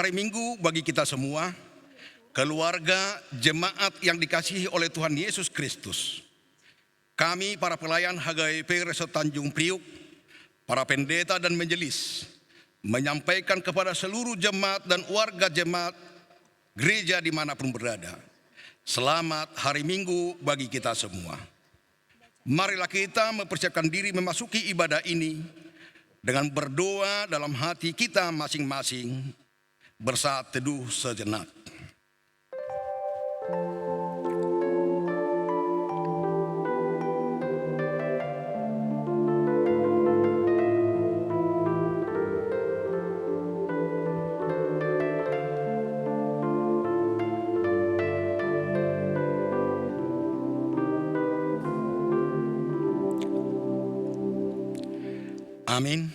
hari Minggu bagi kita semua, keluarga jemaat yang dikasihi oleh Tuhan Yesus Kristus. Kami para pelayan HGIP Resort Tanjung Priuk, para pendeta dan majelis, menyampaikan kepada seluruh jemaat dan warga jemaat gereja dimanapun berada, selamat hari Minggu bagi kita semua. Marilah kita mempersiapkan diri memasuki ibadah ini dengan berdoa dalam hati kita masing-masing, bersaat teduh sejenak. Amin.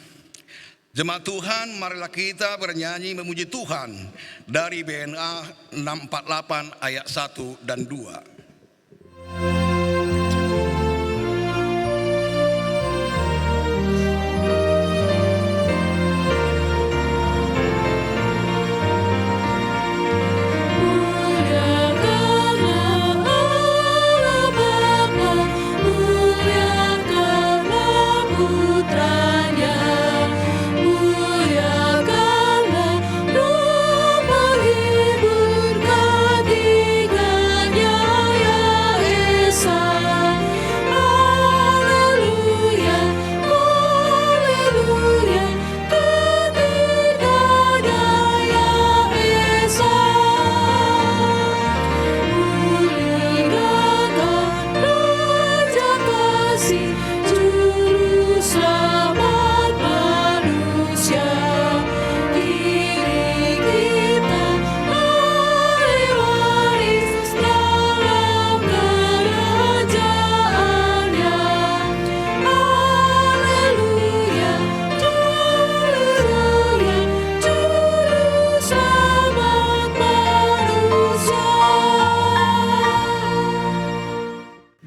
Jemaat Tuhan, marilah kita bernyanyi memuji Tuhan dari BNA 648 ayat 1 dan 2.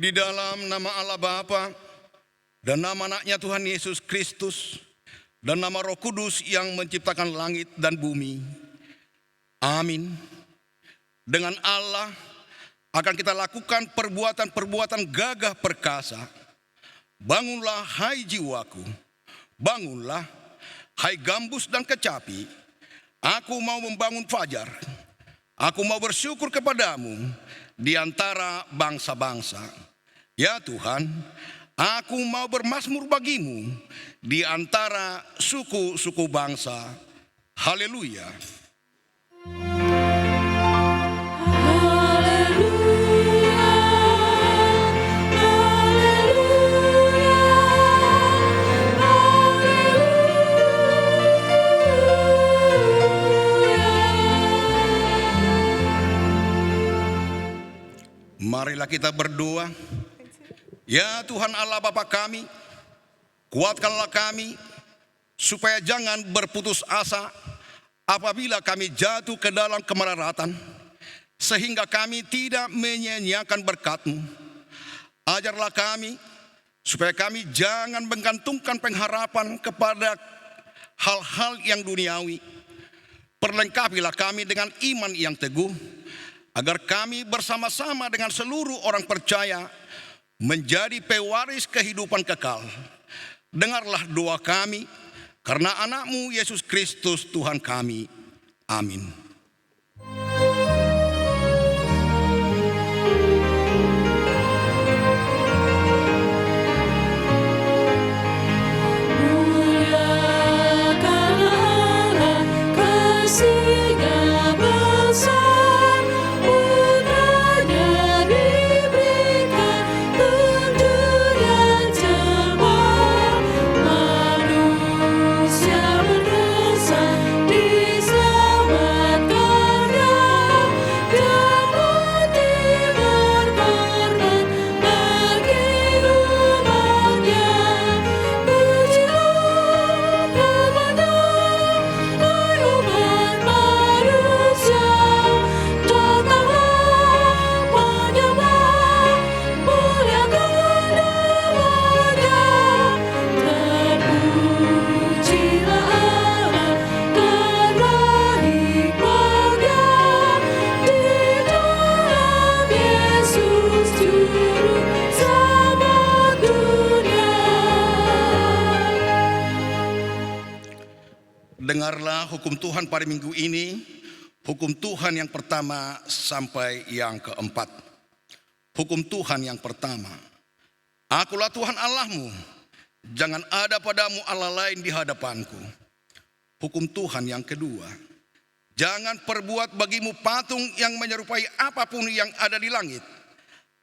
Di dalam nama Allah Bapa dan nama anaknya Tuhan Yesus Kristus dan nama Roh Kudus yang menciptakan langit dan bumi. Amin. Dengan Allah akan kita lakukan perbuatan-perbuatan gagah perkasa. Bangunlah hai jiwaku, bangunlah hai gambus dan kecapi. Aku mau membangun fajar. Aku mau bersyukur kepadamu di antara bangsa-bangsa. Ya Tuhan, aku mau bermazmur bagimu di antara suku-suku bangsa. Haleluya. Marilah kita berdoa. Ya Tuhan Allah Bapa kami, kuatkanlah kami supaya jangan berputus asa apabila kami jatuh ke dalam kemelaratan, sehingga kami tidak menyia-nyiakan berkat-Mu. Ajarlah kami supaya kami jangan menggantungkan pengharapan kepada hal-hal yang duniawi. Perlengkapilah kami dengan iman yang teguh, agar kami bersama-sama dengan seluruh orang percaya menjadi pewaris kehidupan kekal. Dengarlah doa kami karena anak-Mu Yesus Kristus Tuhan kami. Amin. Selamat Dengarlah hukum Tuhan pada minggu ini, hukum Tuhan yang pertama sampai yang keempat. Hukum Tuhan yang pertama, Akulah Tuhan Allahmu, jangan ada padamu Allah lain di hadapanku. Hukum Tuhan yang kedua, jangan perbuat bagimu patung yang menyerupai apapun yang ada di langit,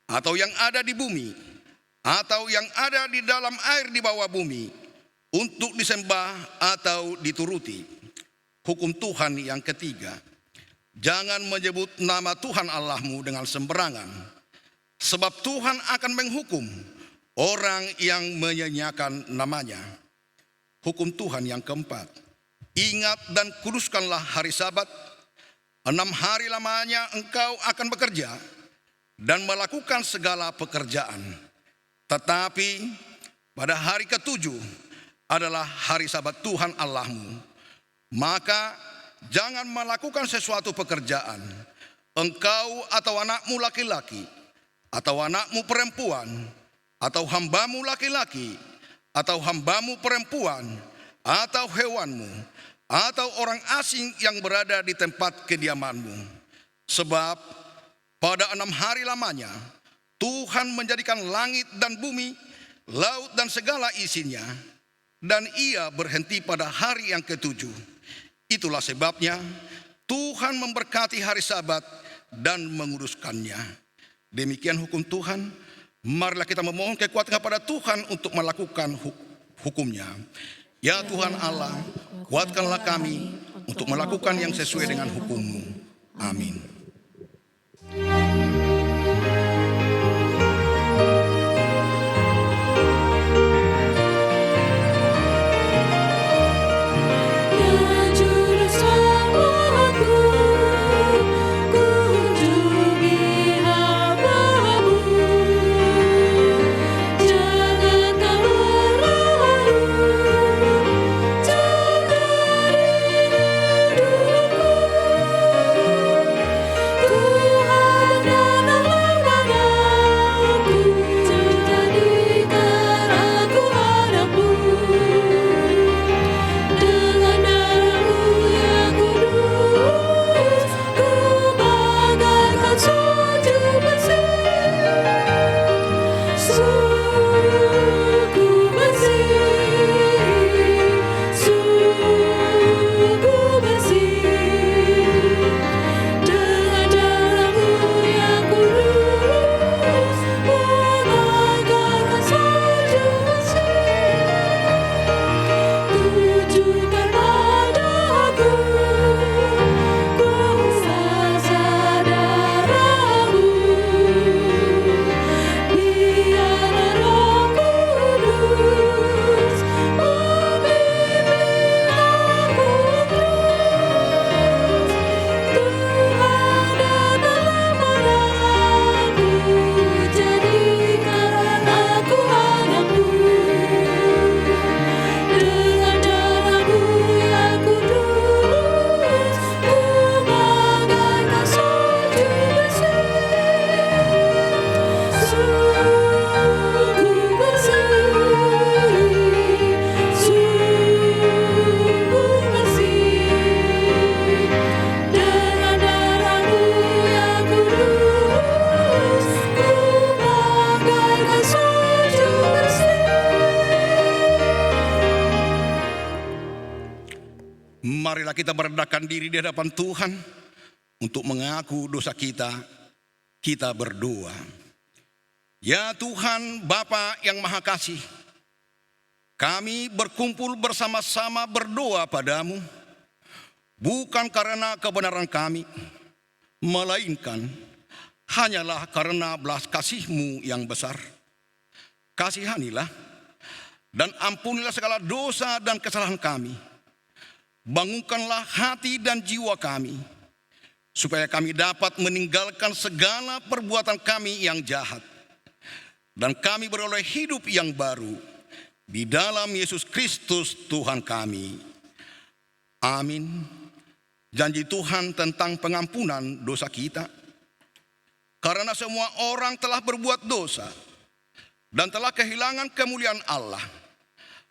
atau yang ada di bumi, atau yang ada di dalam air di bawah bumi, untuk disembah atau dituruti. Hukum Tuhan yang ketiga, jangan menyebut nama Tuhan Allahmu dengan sembarangan, sebab Tuhan akan menghukum orang yang menyanyiakan namanya. Hukum Tuhan yang keempat, ingat dan kuduskanlah hari Sabat. 6 hari lamanya engkau akan bekerja dan melakukan segala pekerjaan. Tetapi pada hari ketujuh adalah hari Sabat Tuhan Allahmu. Maka jangan melakukan sesuatu pekerjaan, engkau atau anakmu laki-laki, atau anakmu perempuan, atau hambamu laki-laki, atau hambamu perempuan, atau hewanmu, atau orang asing yang berada di tempat kediamanmu. Sebab pada 6 hari lamanya Tuhan menjadikan langit dan bumi, laut dan segala isinya, dan ia berhenti pada hari yang ketujuh. Itulah sebabnya Tuhan memberkati hari Sabat dan menguduskannya. Demikian hukum Tuhan. Marilah kita memohon kekuatan kepada Tuhan untuk melakukan hukumnya. Ya Tuhan Allah, kuatkanlah kami untuk melakukan yang sesuai dengan hukum-Mu. Amin. Marilah kita merendahkan diri di hadapan Tuhan untuk mengaku dosa kita. Kita berdoa. Ya Tuhan Bapa yang Maha Kasih, kami berkumpul bersama-sama berdoa padamu, bukan karena kebenaran kami, melainkan hanyalah karena belas kasih-Mu yang besar. Kasihanilah dan ampunilah segala dosa dan kesalahan kami. Bangunkanlah hati dan jiwa kami, supaya kami dapat meninggalkan segala perbuatan kami yang jahat, dan kami beroleh hidup yang baru di dalam Yesus Kristus Tuhan kami. Amin. Janji Tuhan tentang pengampunan dosa kita. Karena semua orang telah berbuat dosa dan telah kehilangan kemuliaan Allah,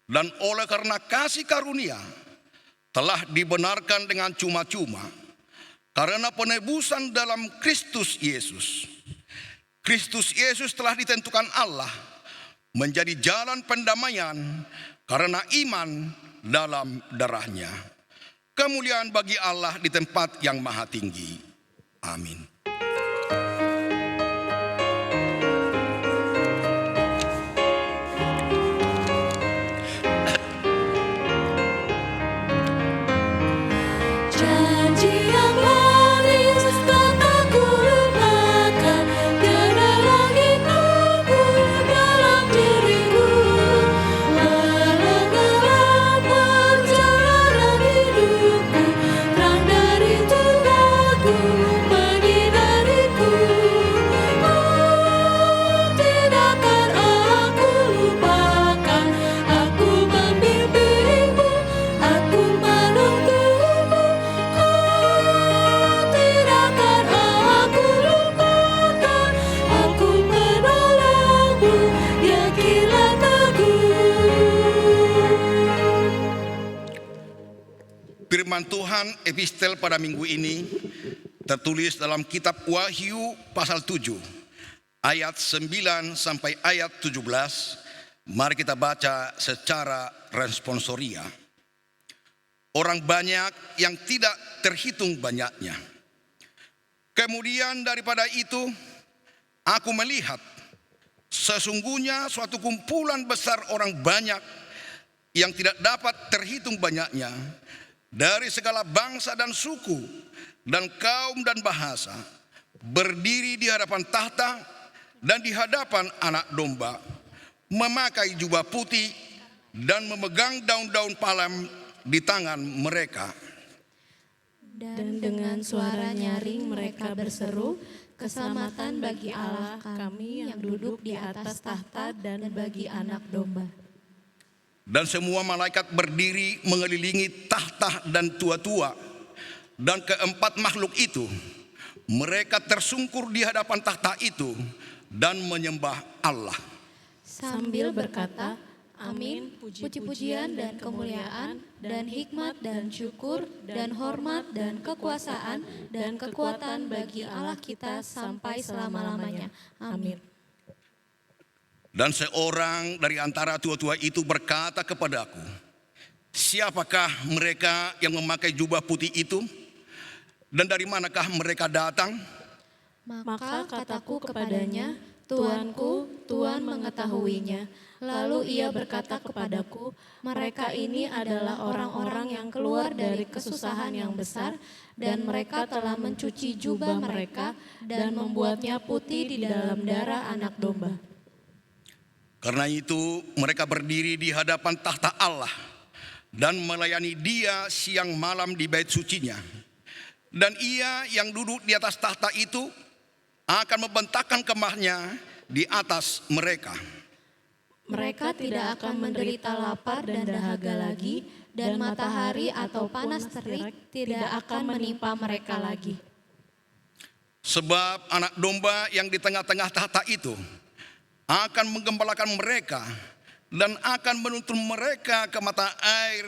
dan oleh karena kasih karunia telah dibenarkan dengan cuma-cuma karena penebusan dalam Kristus Yesus. Kristus Yesus telah ditentukan Allah menjadi jalan pendamaian karena iman dalam darahnya. Kemuliaan bagi Allah di tempat yang maha tinggi. Amin. Firman Tuhan epistel pada minggu ini tertulis dalam kitab Wahyu pasal 7 ayat 9 sampai ayat 17. Mari kita baca secara responsoria. Orang banyak yang tidak terhitung banyaknya. Kemudian daripada itu aku melihat sesungguhnya suatu kumpulan besar orang banyak yang tidak dapat terhitung banyaknya, dari segala bangsa dan suku dan kaum dan bahasa, berdiri di hadapan tahta dan di hadapan Anak Domba, memakai jubah putih dan memegang daun-daun palem di tangan mereka. Dan dengan suara nyaring mereka berseru, keselamatan bagi Allah kami yang duduk di atas tahta dan bagi Anak Domba. Dan semua malaikat berdiri mengelilingi tahta dan tua-tua. Dan keempat makhluk itu, mereka tersungkur di hadapan tahta itu dan menyembah Allah. Sambil berkata, amin, puji-pujian dan kemuliaan dan hikmat dan syukur dan hormat dan kekuasaan dan kekuatan bagi Allah kita sampai selama-lamanya. Amin. Dan seorang dari antara tua-tua itu berkata kepadaku, siapakah mereka yang memakai jubah putih itu? Dan dari manakah mereka datang? Maka kataku kepadanya, Tuanku, Tuan mengetahuinya. Lalu ia berkata kepadaku, mereka ini adalah orang-orang yang keluar dari kesusahan yang besar, dan mereka telah mencuci jubah mereka dan membuatnya putih di dalam darah Anak Domba. Karena itu mereka berdiri di hadapan tahta Allah dan melayani Dia siang malam di bait sucinya. Dan Ia yang duduk di atas tahta itu akan membentangkan kemahnya di atas mereka. Mereka tidak akan menderita lapar dan dahaga lagi, dan matahari atau panas terik tidak akan menimpa mereka lagi. Sebab Anak Domba yang di tengah-tengah tahta itu akan menggembalakan mereka dan akan menuntun mereka ke mata air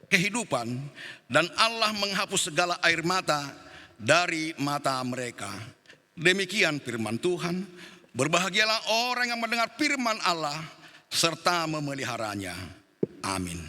kehidupan, dan Allah menghapus segala air mata dari mata mereka. Demikian firman Tuhan. Berbahagialah orang yang mendengar firman Allah serta memeliharanya. Amin.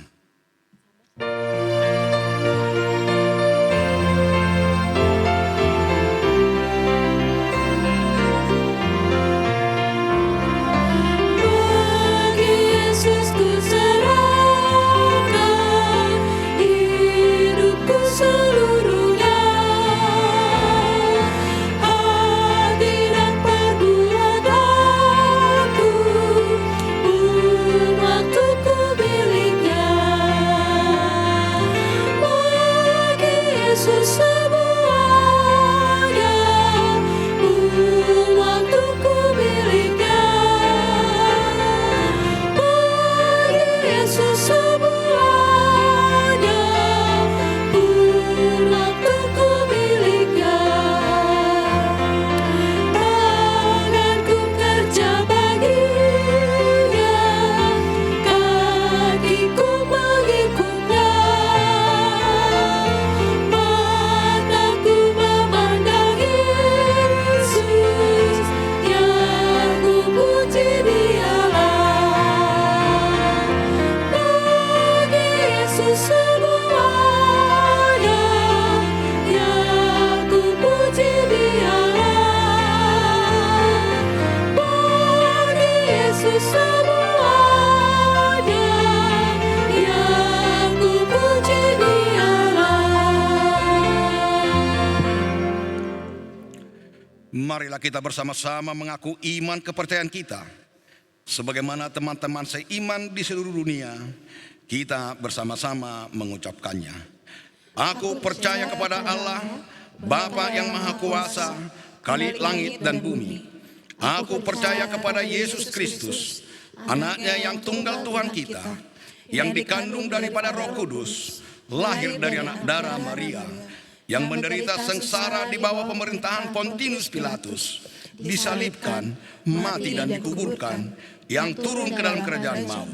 kita bersama-sama mengaku iman kepercayaan kita. Sebagaimana teman-teman seiman di seluruh dunia, kita bersama-sama mengucapkannya. Aku percaya kepada Allah, Bapa yang Maha Kuasa, Khalik langit dan bumi. Aku percaya kepada Yesus Kristus, anaknya yang tunggal Tuhan kita, yang dikandung daripada Roh Kudus, lahir dari anak darah Maria, yang menderita sengsara di bawah pemerintahan Pontius Pilatus, disalibkan, mati dan dikuburkan, yang turun ke dalam kerajaan maut.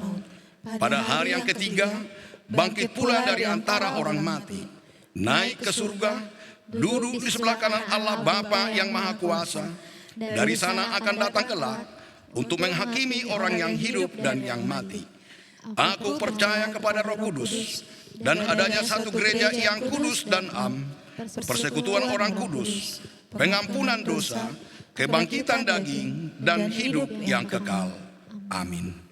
Pada hari yang ketiga, bangkit pula dari antara orang mati, naik ke surga, duduk di sebelah kanan Allah Bapa yang Maha Kuasa. Dari sana akan datang kelak untuk menghakimi orang yang hidup dan yang mati. Aku percaya kepada Roh Kudus dan adanya satu gereja yang kudus dan am, persekutuan orang kudus, pengampunan dosa, kebangkitan daging, dan hidup yang kekal. Amin.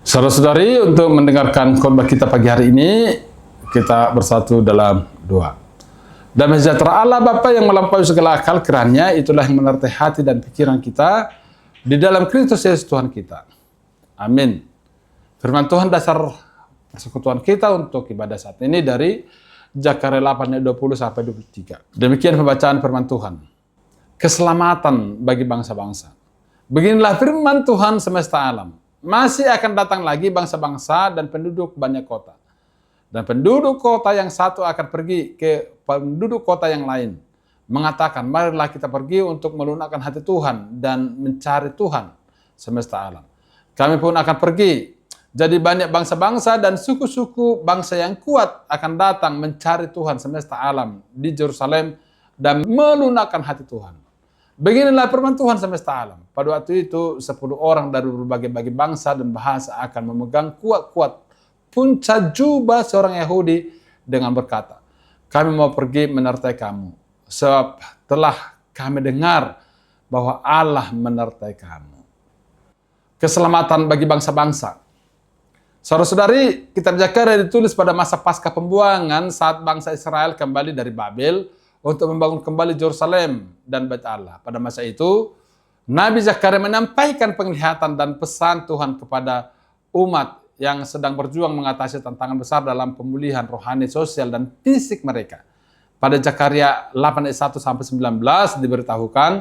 Saudara-saudari, untuk mendengarkan khotbah kita pagi hari ini, kita bersatu dalam doa. Damai sejahtera Allah Bapa yang melampaui segala akal, kiranya itulah yang menyertai hati dan pikiran kita di dalam Kristus Yesus Tuhan kita. Amin. Firman Tuhan dasar persekutuan kita untuk ibadah saat ini dari Zakaria 8 ayat 20 sampai 23. Demikian pembacaan firman Tuhan. Keselamatan bagi bangsa-bangsa. Beginilah firman Tuhan semesta alam. Masih akan datang lagi bangsa-bangsa dan penduduk banyak kota. Dan penduduk kota yang satu akan pergi ke penduduk kota yang lain. Mengatakan, marilah kita pergi untuk melunakkan hati Tuhan dan mencari Tuhan semesta alam. Kami pun akan pergi. Jadi banyak bangsa-bangsa dan suku-suku bangsa yang kuat akan datang mencari Tuhan semesta alam di Yerusalem dan melunakkan hati Tuhan. Beginilah firman Tuhan semesta alam. Pada waktu itu 10 orang dari berbagai bangsa dan bahasa akan memegang kuat-kuat puncak jubah seorang Yahudi dengan berkata, kami mau pergi menyertai kamu, sebab telah kami dengar bahwa Allah menyertai kamu. Keselamatan bagi bangsa-bangsa. Saudara-saudari, kitab Zakaria ditulis pada masa pasca pembuangan saat bangsa Israel kembali dari Babel untuk membangun kembali Yerusalem dan Bait Allah. Pada masa itu, Nabi Zakaria menyampaikan penglihatan dan pesan Tuhan kepada umat yang sedang berjuang mengatasi tantangan besar dalam pemulihan rohani, sosial, dan fisik mereka. Pada Zakaria 8 ayat 1 sampai 19 diberitahukan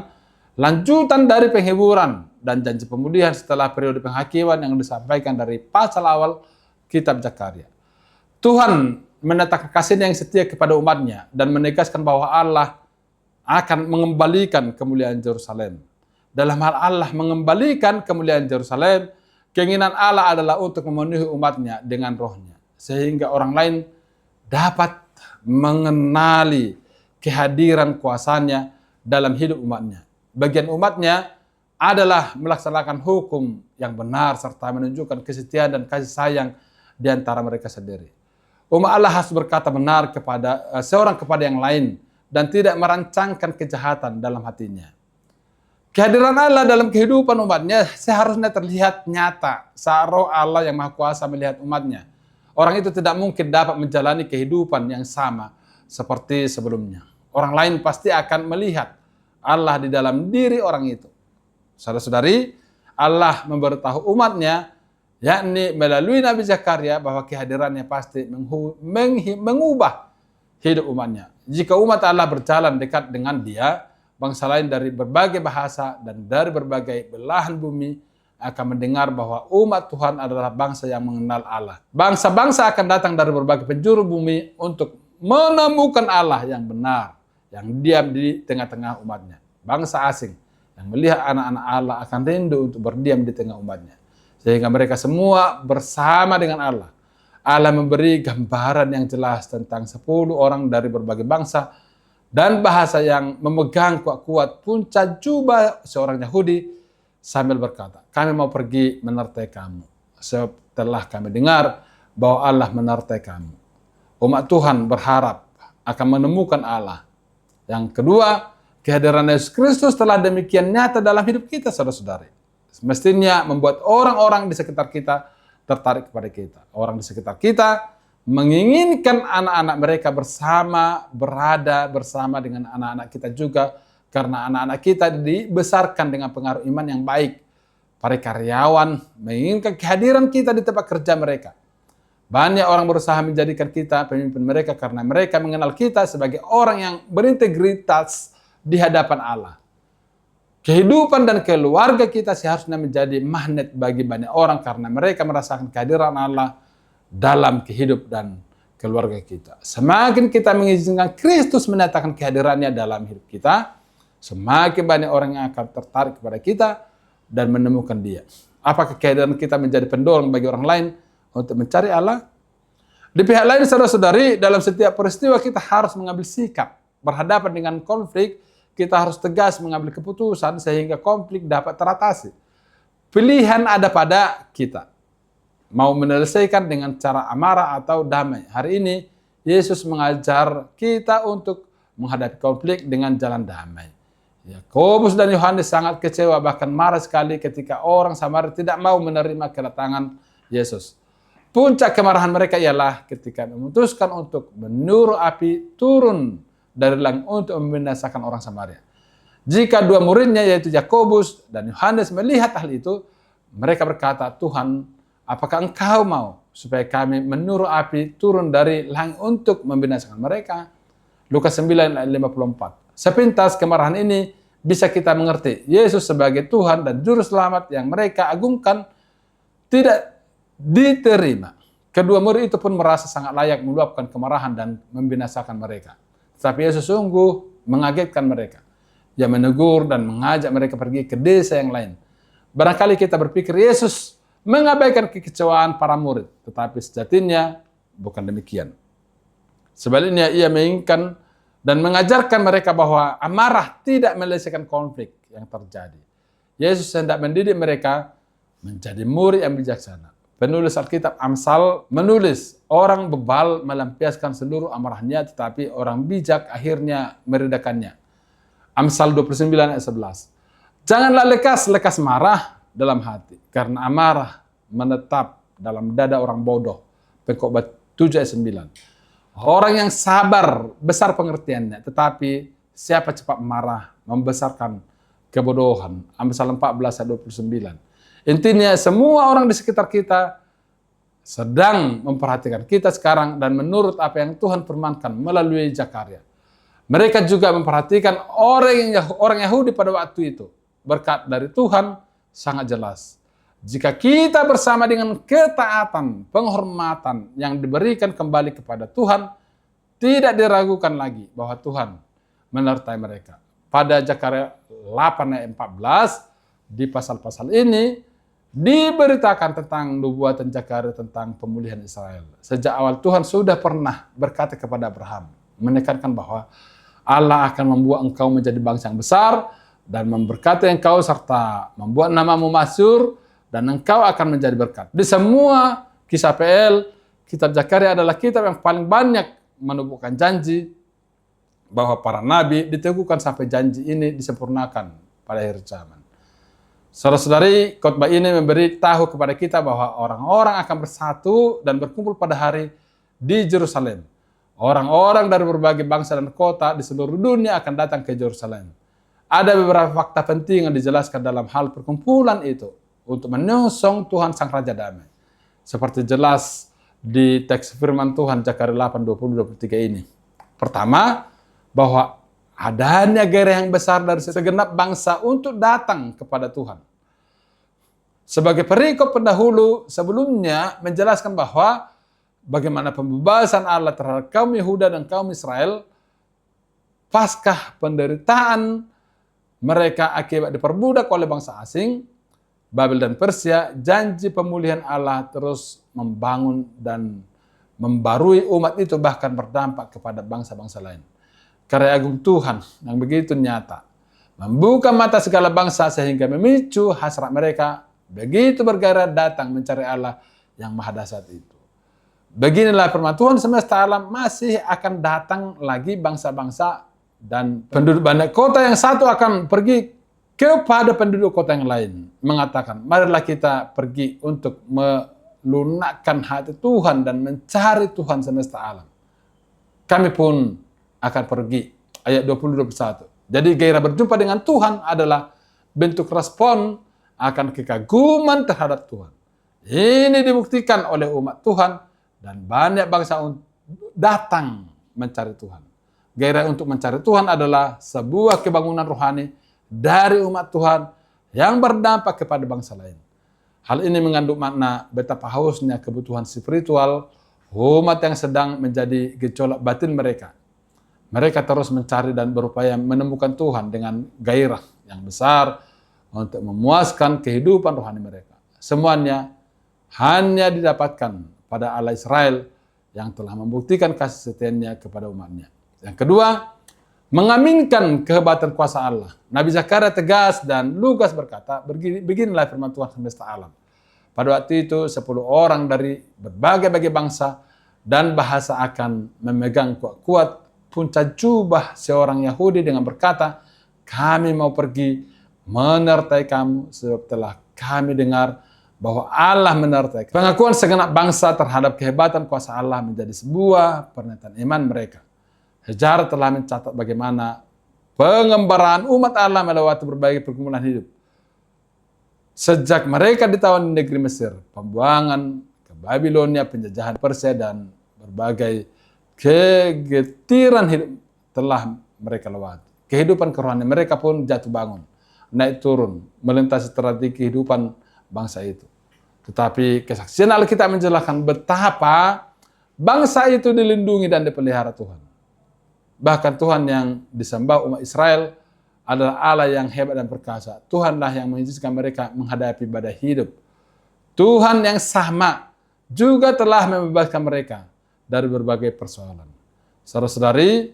lanjutan dari penghiburan dan janji pemulihan setelah periode penghakiman yang disampaikan dari pasal awal kitab Zakaria. Tuhan menyatakan kasih yang setia kepada umatnya dan menegaskan bahwa Allah akan mengembalikan kemuliaan Yerusalem. Dalam hal Allah mengembalikan kemuliaan Yerusalem, keinginan Allah adalah untuk memenuhi umatnya dengan rohnya, sehingga orang lain dapat mengenali kehadiran kuasanya dalam hidup umatnya. Bagian umatnya adalah melaksanakan hukum yang benar serta menunjukkan kesetiaan dan kasih sayang di antara mereka sendiri. Umat Allah harus berkata benar kepada seorang kepada yang lain dan tidak merancangkan kejahatan dalam hatinya. Kehadiran Allah dalam kehidupan umatnya seharusnya terlihat nyata saat roh Allah yang Maha Kuasa melihat umatnya. Orang itu tidak mungkin dapat menjalani kehidupan yang sama seperti sebelumnya. Orang lain pasti akan melihat Allah di dalam diri orang itu. Saudara-saudari, Allah memberitahu umatnya, yakni melalui Nabi Zakaria, bahwa kehadirannya pasti mengubah hidup umatnya. Jika umat Allah berjalan dekat dengan dia, bangsa lain dari berbagai bahasa dan dari berbagai belahan bumi akan mendengar bahwa umat Tuhan adalah bangsa yang mengenal Allah. Bangsa-bangsa akan datang dari berbagai penjuru bumi untuk menemukan Allah yang benar, yang diam di tengah-tengah umatnya. Bangsa asing yang melihat anak-anak Allah akan rindu untuk berdiam di tengah umatnya. Sehingga mereka semua bersama dengan Allah. Allah memberi gambaran yang jelas tentang 10 orang dari berbagai bangsa dan bahasa yang memegang kuat-kuat puncak jubah seorang Yahudi sambil berkata, kami mau pergi menyertai kamu setelah kami dengar bahwa Allah menyertai kamu. Umat Tuhan berharap akan menemukan Allah. Yang kedua, kehadiran Yesus Kristus telah demikian nyata dalam hidup kita, saudara-saudari. Mestinya membuat orang-orang di sekitar kita tertarik kepada kita. Orang di sekitar kita menginginkan anak-anak mereka berada bersama dengan anak-anak kita juga, karena anak-anak kita dibesarkan dengan pengaruh iman yang baik. Para karyawan menginginkan kehadiran kita di tempat kerja mereka. Banyak orang berusaha menjadikan kita pemimpin mereka karena mereka mengenal kita sebagai orang yang berintegritas di hadapan Allah. Kehidupan dan keluarga kita seharusnya menjadi magnet bagi banyak orang karena mereka merasakan kehadiran Allah dalam kehidupan dan keluarga kita. Semakin kita mengizinkan Kristus menyatakan kehadirannya dalam hidup kita, semakin banyak orang yang akan tertarik kepada kita dan menemukan Dia. Apakah kehadiran kita menjadi pendorong bagi orang lain untuk mencari Allah? Di pihak lain, saudara-saudari, dalam setiap peristiwa kita harus mengambil sikap. Berhadapan dengan konflik, kita harus tegas mengambil keputusan sehingga konflik dapat teratasi. Pilihan ada pada kita. Mau menyelesaikan dengan cara amarah atau damai. Hari ini, Yesus mengajar kita untuk menghadapi konflik dengan jalan damai. Yakobus dan Yohanes sangat kecewa, bahkan marah sekali ketika orang Samaria tidak mau menerima kedatangan Yesus. Puncak kemarahan mereka ialah ketika memutuskan untuk menyuruh api turun dari langit untuk membinasakan orang Samaria. Jika dua muridnya yaitu Yakobus dan Yohanes melihat hal itu, mereka berkata, Tuhan, apakah Engkau mau supaya kami menyuruh api turun dari langit untuk membinasakan mereka? Lukas 9 ayat 54. Sepintas kemarahan ini bisa kita mengerti. Yesus sebagai Tuhan dan Juru Selamat yang mereka agungkan tidak diterima. Kedua murid itu pun merasa sangat layak meluapkan kemarahan dan membinasakan mereka. Tetapi Yesus sungguh mengagetkan mereka. Dia menegur dan mengajak mereka pergi ke desa yang lain. Barangkali kita berpikir Yesus mengabaikan kekecewaan para murid, tetapi sejatinya bukan demikian. Sebaliknya ia menginginkan dan mengajarkan mereka bahwa amarah tidak menyelesaikan konflik yang terjadi. Yesus hendak mendidik mereka menjadi murid yang bijaksana. Penulis Alkitab Amsal menulis, orang bebal melampiaskan seluruh amarahnya, tetapi orang bijak akhirnya meredakannya. Amsal 29 ayat 11. Janganlah lekas marah dalam hati, karena amarah menetap dalam dada orang bodoh. Pengkhotbah 7 ayat 9. Orang yang sabar besar pengertiannya, tetapi siapa cepat marah membesarkan kebodohan. Amsal 14 ayat 29. Intinya semua orang di sekitar kita sedang memperhatikan kita sekarang dan menurut apa yang Tuhan firmankan melalui Zakaria. Mereka juga memperhatikan orang Yahudi pada waktu itu. Berkat dari Tuhan sangat jelas. Jika kita bersama dengan ketaatan, penghormatan yang diberikan kembali kepada Tuhan, tidak diragukan lagi bahwa Tuhan menyertai mereka. Pada Zakaria 8 ayat 14, di pasal-pasal ini, diberitakan tentang nubuatan Zakaria tentang pemulihan Israel. Sejak awal Tuhan sudah pernah berkata kepada Abraham, menekankan bahwa Allah akan membuat engkau menjadi bangsa yang besar dan memberkati engkau serta membuat namamu masyhur dan engkau akan menjadi berkat. Di semua kisah PL, kitab Zakaria adalah kitab yang paling banyak menubuhkan janji bahwa para nabi diteguhkan sampai janji ini disempurnakan pada akhir zaman. Saudara-saudari, khotbah ini memberi tahu kepada kita bahwa orang-orang akan bersatu dan berkumpul pada hari di Yerusalem. Orang-orang dari berbagai bangsa dan kota di seluruh dunia akan datang ke Yerusalem. Ada beberapa fakta penting yang dijelaskan dalam hal perkumpulan itu untuk menyongsong Tuhan Sang Raja Damai. Seperti jelas di teks firman Tuhan Zakaria 8, 20-23 ini. Pertama, bahwa adanya gairah yang besar dari segenap bangsa untuk datang kepada Tuhan. Sebagai perikop pendahulu sebelumnya menjelaskan bahwa bagaimana pembebasan Allah terhadap kaum Yehuda dan kaum Israel paskah penderitaan mereka akibat diperbudak oleh bangsa asing, Babel dan Persia, janji pemulihan Allah terus membangun dan membarui umat itu, bahkan berdampak kepada bangsa-bangsa lain. Karya agung Tuhan yang begitu nyata membuka mata segala bangsa sehingga memicu hasrat mereka begitu bergairah datang mencari Allah yang maha dahsyat itu. Beginilah firman Tuhan semesta alam, masih akan datang lagi bangsa-bangsa dan penduduk banyak kota yang satu akan pergi kepada penduduk kota yang lain, mengatakan, marilah kita pergi untuk melunakkan hati Tuhan dan mencari Tuhan semesta alam. Kami pun akan pergi. Ayat 20-21. Jadi gairah berjumpa dengan Tuhan adalah bentuk respon akan kekaguman terhadap Tuhan. Ini dibuktikan oleh umat Tuhan dan banyak bangsa datang mencari Tuhan. Gairah untuk mencari Tuhan adalah sebuah kebangunan rohani dari umat Tuhan yang berdampak kepada bangsa lain. Hal ini mengandung makna betapa hausnya kebutuhan spiritual umat yang sedang menjadi gejolak batin mereka. Mereka terus mencari dan berupaya menemukan Tuhan dengan gairah yang besar untuk memuaskan kehidupan rohani mereka. Semuanya hanya didapatkan pada Allah Israel yang telah membuktikan kasih setianya kepada umatnya. Yang kedua, mengaminkan kehebatan kuasa Allah. Nabi Zakaria tegas dan lugas berkata, beginilah firman Tuhan semesta alam. Pada waktu itu 10 orang dari berbagai bangsa dan bahasa akan memegang kuat-kuat puncak jubah seorang Yahudi dengan berkata, kami mau pergi menyertai kamu sebab telah kami dengar bahwa Allah menyertai. Pengakuan segenap bangsa terhadap kehebatan kuasa Allah menjadi sebuah pernyataan iman mereka. Sejarah telah mencatat bagaimana pengembaraan umat Allah melewati berbagai pergumulan hidup. Sejak mereka ditawan di negeri Mesir, pembuangan ke Babilonia, penjajahan Persia, dan berbagai kegetiran hidup telah mereka lewati. Kehidupan kerohanian mereka pun jatuh bangun, naik turun, melintasi strategi kehidupan bangsa itu. Tetapi kesaksian Alkitab menjelaskan betapa bangsa itu dilindungi dan dipelihara Tuhan. Bahkan Tuhan yang disembah umat Israel adalah Allah yang hebat dan perkasa. Tuhanlah yang mengizinkan mereka menghadapi badai hidup. Tuhan yang sama juga telah membebaskan mereka dari berbagai persoalan. Saudara-saudari,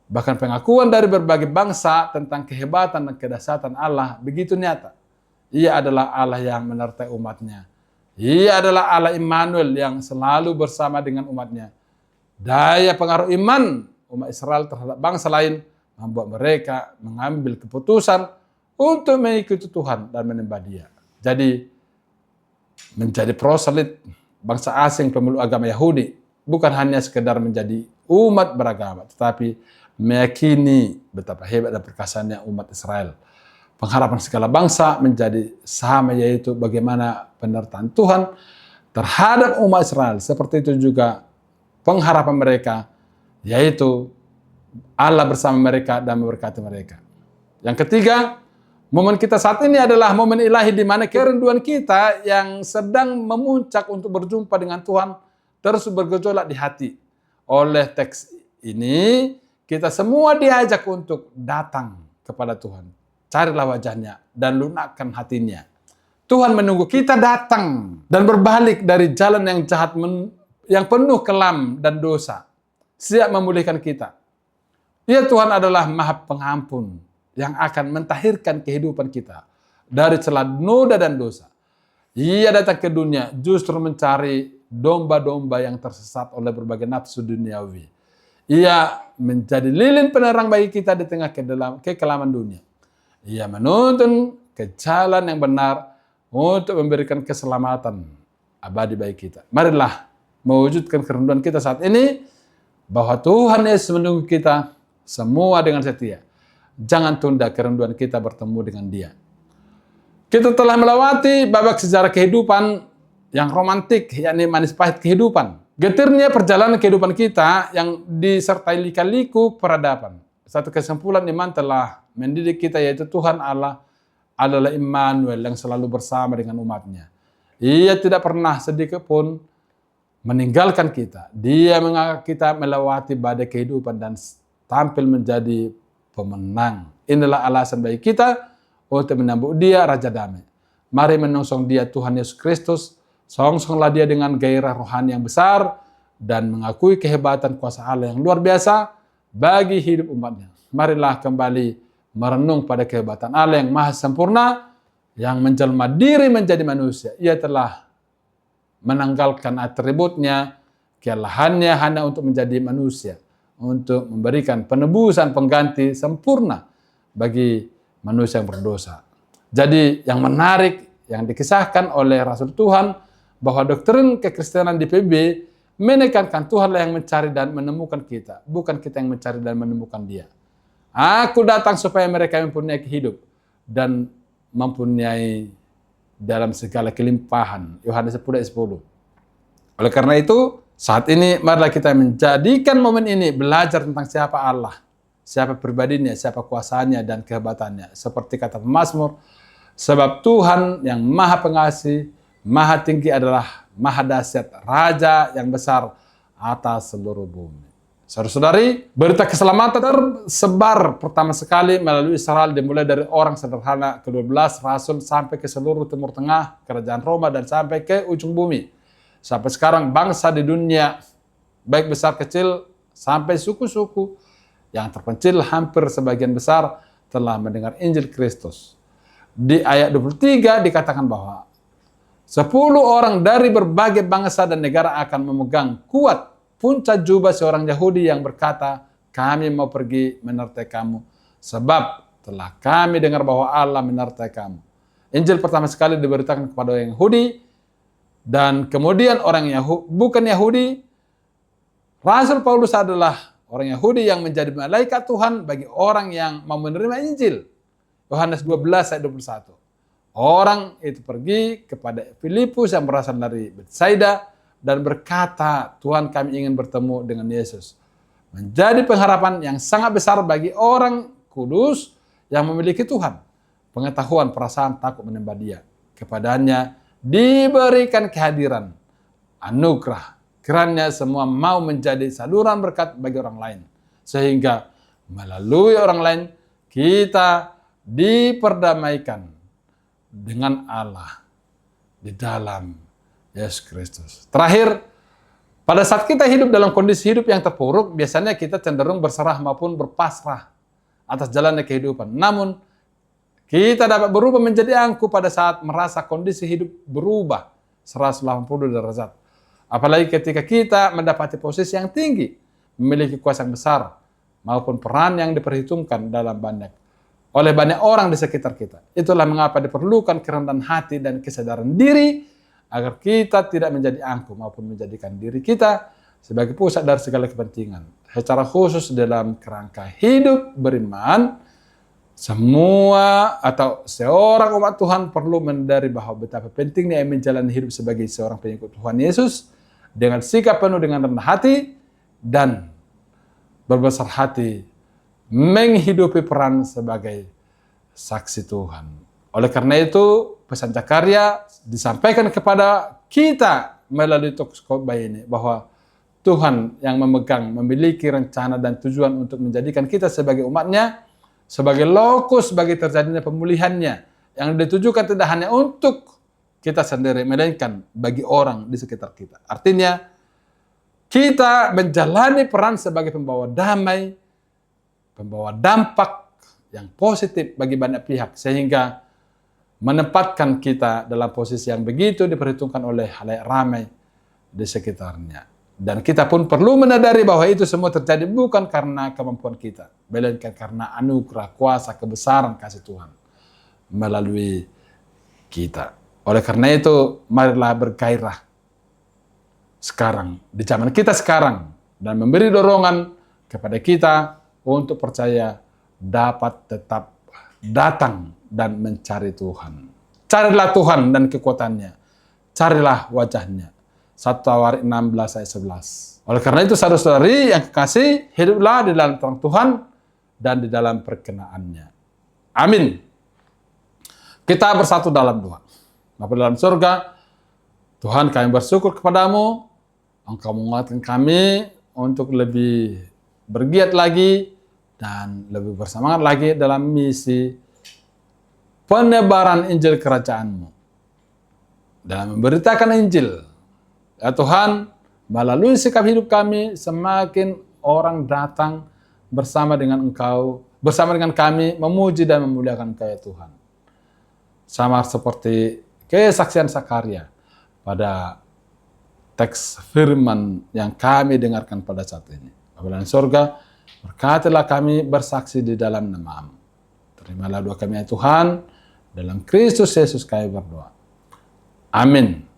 bahkan pengakuan dari berbagai bangsa tentang kehebatan dan kedahsyatan Allah begitu nyata. Ia adalah Allah yang menyertai umatnya. Ia adalah Allah Immanuel yang selalu bersama dengan umatnya. Daya pengaruh iman umat Israel terhadap bangsa lain membuat mereka mengambil keputusan untuk mengikuti Tuhan dan menyembah Dia. Jadi menjadi proselit bangsa asing pemeluk agama Yahudi bukan hanya sekedar menjadi umat beragama, tetapi meyakini betapa hebat dan perkasanya umat Israel. Pengharapan segala bangsa menjadi sama, yaitu bagaimana penyertaan Tuhan terhadap umat Israel. Seperti itu juga pengharapan mereka, yaitu Allah bersama mereka dan memberkati mereka. Yang ketiga, momen kita saat ini adalah momen ilahi di mana kerinduan kita yang sedang memuncak untuk berjumpa dengan Tuhan terus bergejolak di hati. Oleh teks ini, kita semua diajak untuk datang kepada Tuhan. Carilah wajahnya dan lunakkan hatinya. Tuhan menunggu kita datang dan berbalik dari jalan yang jahat, yang penuh kelam dan dosa. Siap memulihkan kita. Ya, Tuhan adalah Maha Pengampun yang akan mentahirkan kehidupan kita dari celah noda dan dosa. Ia datang ke dunia justru mencari domba-domba yang tersesat oleh berbagai nafsu duniawi. Ia menjadi lilin penerang bagi kita di tengah kekelaman dunia. Ia menuntun ke jalan yang benar untuk memberikan keselamatan abadi bagi kita. Marilah mewujudkan kerinduan kita saat ini bahwa Tuhan Yesus menunggu kita semua dengan setia. Jangan tunda kerinduan kita bertemu dengan Dia. Kita telah melewati babak sejarah kehidupan yang romantik, yakni manis pahit kehidupan. Getirnya perjalanan kehidupan kita yang disertai lika-liku peradaban. Satu kesimpulan iman telah mendidik kita, yaitu Tuhan Allah adalah Immanuel yang selalu bersama dengan umatnya. Ia tidak pernah sedikit pun meninggalkan kita. Dia mengangkat kita melewati badai kehidupan dan tampil menjadi pemenang. Inilah alasan bagi kita untuk menyambut Dia Raja Damai. Mari menyongsong Dia Tuhan Yesus Kristus. Songsonglah Dia dengan gairah rohani yang besar dan mengakui kehebatan kuasa Allah yang luar biasa bagi hidup umatnya. Marilah kembali merenung pada kehebatan Allah yang maha sempurna, yang menjelma diri menjadi manusia. Ia telah menanggalkan atributnya, kealahannya hanya untuk menjadi manusia, untuk memberikan penebusan pengganti sempurna bagi manusia yang berdosa. Jadi yang menarik yang dikisahkan oleh Rasul Tuhan bahwa doktrin kekristenan di PB menekankan Tuhanlah yang mencari dan menemukan kita, bukan kita yang mencari dan menemukan Dia. Aku datang supaya mereka mempunyai hidup dan mempunyai dalam segala kelimpahan. Yohanes 10:10. Oleh karena itu, saat ini marilah kita menjadikan momen ini belajar tentang siapa Allah, siapa pribadinya, siapa kuasanya dan kehebatannya. Seperti kata pemazmur, sebab Tuhan yang maha pengasih, maha tinggi adalah maha dahsyat, Raja yang besar atas seluruh bumi. Saudara-saudari, berita keselamatan tersebar pertama sekali melalui Israel, dimulai dari orang sederhana ke-12 Rasul sampai ke seluruh Timur Tengah, kerajaan Roma, dan sampai ke ujung bumi. Sampai sekarang bangsa di dunia, baik besar kecil sampai suku-suku yang terpencil hampir sebagian besar telah mendengar Injil Kristus. Di ayat 23 dikatakan bahwa 10 orang dari berbagai bangsa dan negara akan memegang kuat puncak jubah seorang Yahudi yang berkata, kami mau pergi menyertai kamu, sebab telah kami dengar bahwa Allah menyertai kamu. Injil pertama sekali diberitakan kepada orang Yahudi, dan kemudian orang bukan Yahudi. Rasul Paulus adalah orang Yahudi yang menjadi malaikat Tuhan bagi orang yang mau menerima Injil. Yohanes 12 ayat 21. Orang itu pergi kepada Filipus yang berasal dari Betsaida dan berkata, Tuhan, kami ingin bertemu dengan Yesus. Menjadi pengharapan yang sangat besar bagi orang kudus yang memiliki Tuhan. Pengetahuan, perasaan, takut menyembah Dia. Kepadanya diberikan kehadiran, anugerah. Kiranya semua mau menjadi saluran berkat bagi orang lain. Sehingga melalui orang lain kita diperdamaikan dengan Allah di dalam Yesus Kristus. Terakhir, pada saat kita hidup dalam kondisi hidup yang terpuruk, biasanya kita cenderung berserah maupun berpasrah atas jalannya kehidupan. Namun, kita dapat berubah menjadi angkuh pada saat merasa kondisi hidup berubah 180 derajat. Apalagi ketika kita mendapati posisi yang tinggi, memiliki kuasa yang besar, maupun peran yang diperhitungkan oleh banyak orang di sekitar kita. Itulah mengapa diperlukan kerendahan hati dan kesadaran diri agar kita tidak menjadi angkuh maupun menjadikan diri kita sebagai pusat dari segala kepentingan. Secara khusus dalam kerangka hidup beriman, semua atau seorang umat Tuhan perlu menyadari bahwa betapa pentingnya menjalani hidup sebagai seorang pengikut Tuhan Yesus dengan sikap penuh dengan rendah hati dan berbesar hati menghidupi peran sebagai saksi Tuhan. Oleh karena itu, pesan Zakaria disampaikan kepada kita melalui khotbah ini bahwa Tuhan yang memiliki rencana dan tujuan untuk menjadikan kita sebagai umatnya, sebagai lokus bagi terjadinya pemulihannya, yang ditujukan tidak hanya untuk kita sendiri, melainkan bagi orang di sekitar kita. Artinya, kita menjalani peran sebagai pembawa damai, membawa dampak yang positif bagi banyak pihak, sehingga menempatkan kita dalam posisi yang begitu diperhitungkan oleh halayak ramai di sekitarnya. Dan kita pun perlu menyadari bahwa itu semua terjadi bukan karena kemampuan kita, melainkan karena anugerah, kuasa, kebesaran kasih Tuhan melalui kita. Oleh karena itu, marilah bergairah sekarang, di zaman kita sekarang, dan memberi dorongan kepada kita untuk percaya dapat tetap datang dan mencari Tuhan. Carilah Tuhan dan kekuatannya. Carilah wajahnya. 1 Tawarik 16 ayat 11. Oleh karena itu, saudara-saudari yang kekasih, hiduplah di dalam terang Tuhan dan di dalam perkenaannya. Amin. Kita bersatu dalam doa. Bapa dalam surga, Tuhan, kami bersyukur kepadamu. Engkau menguatkan kami untuk lebih bergiat lagi dan lebih bersemangat lagi dalam misi penebaran Injil Kerajaan-Mu. Dalam memberitakan Injil, ya Tuhan, melalui sikap hidup kami, semakin orang datang bersama dengan Engkau, bersama dengan kami, memuji dan memuliakan Engkau ya Tuhan. Sama seperti kesaksian Sakaria pada teks firman yang kami dengarkan pada saat ini. Bapa di surga, berkatilah kami bersaksi di dalam nama-Mu. Terimalah doa kami ya Tuhan, dalam Kristus Yesus kami berdoa. Amin.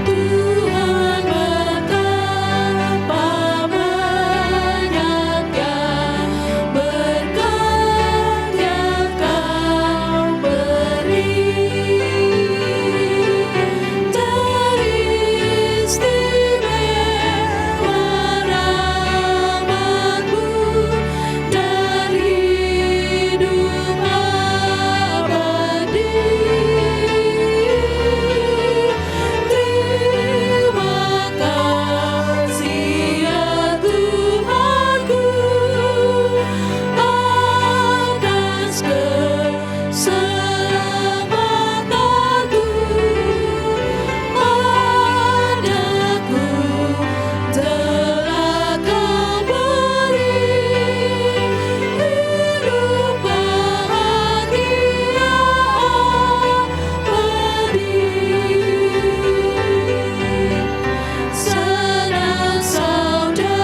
Tuhan betapa banyaknya berkat yang Kau beri, teristimewa rahmat-Mu dan hidup abadi. Terima kasih ya Tuhanku atas keselamatan-Ku. Padaku telah Kau beri hidup bahagia abadi. Sanak saudara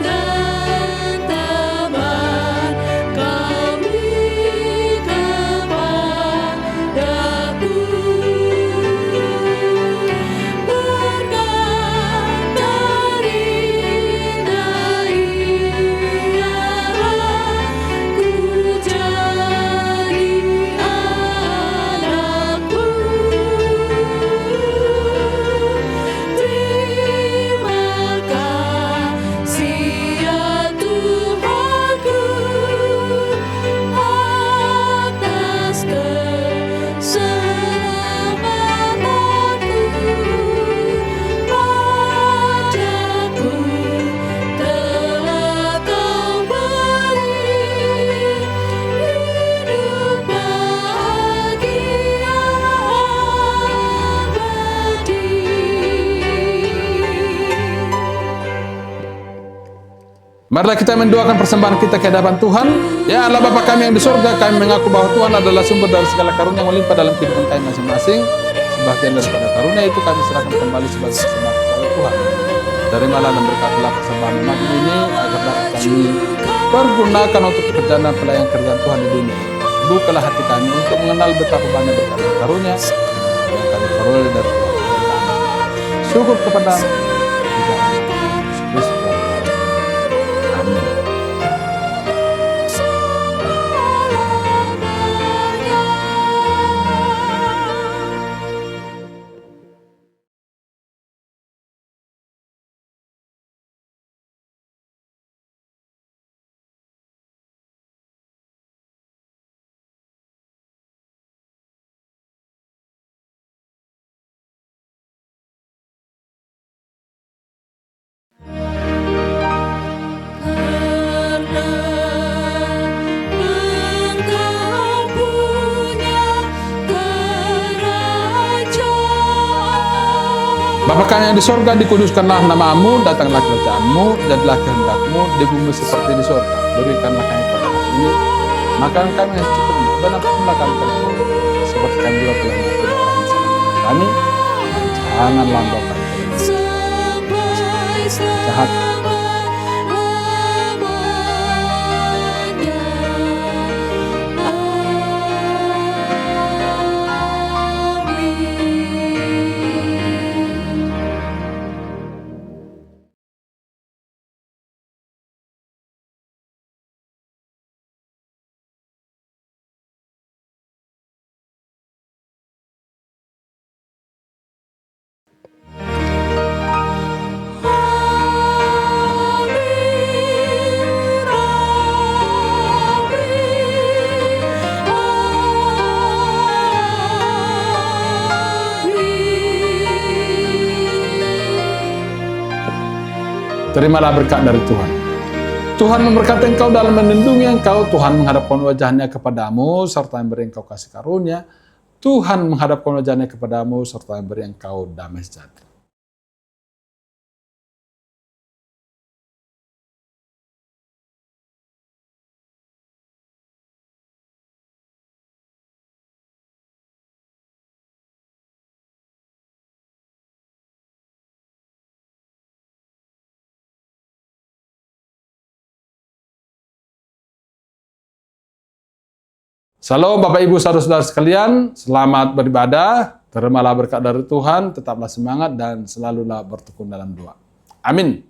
dan teman Kau beri kepadaku, berkat terindah ialah ku jadi anakmu. Terima kasih ya Tuhanku atas keselamatan-Ku. Padaku telah Kau beri hidup bahagia abadi. Marilah kita mendoakan persembahan kita ke hadapan Tuhan. Ya Allah Bapa kami yang di surga, kami mengaku bahwa Tuhan adalah sumber dari segala karunia yang melimpah dalam kehidupan kami masing-masing. Sebagian daripada karunia itu kami serahkan kembali sebagai persembahan kepada Tuhan. Terimalah dan berkatilah persembahan umat-Mu ini agar dapat kami pergunakan untuk pekerjaan dan pelayanan kerjaan Tuhan di dunia. Bukalah hati kami untuk mengenal betapa banyak berkat dan karunia yang kami peroleh dari Tuhan. Syukur kepada-Mu di dalam Yesus Kristus Tuhan kami. Amin. Bapa kami yang di sorga, dikuduskanlah nama-Mu, datanglah kerajaan-Mu, jadilah kehendak-Mu di bumi seperti di sorga. Berikanlah kami pada hari ini makanan kami yang secukupnya, dan ampunilah kami kesalahan kami, seperti kami juga telah mengampuni orang yang salah kepada kami, dan janganlah membawa kami ke dalam jahat. terimalah berkat dari Tuhan. Tuhan memberkati engkau dalam melindungi engkau. Tuhan menghadapkan wajahnya kepadamu serta memberi engkau kasih karunia. Tuhan menghadapkan wajahnya kepadamu serta memberi engkau damai sejahtera. Shalom Bapak Ibu saudara-saudara sekalian, selamat beribadah, terimalah berkat dari Tuhan, tetaplah semangat dan selalulah bertekun dalam doa. Amin.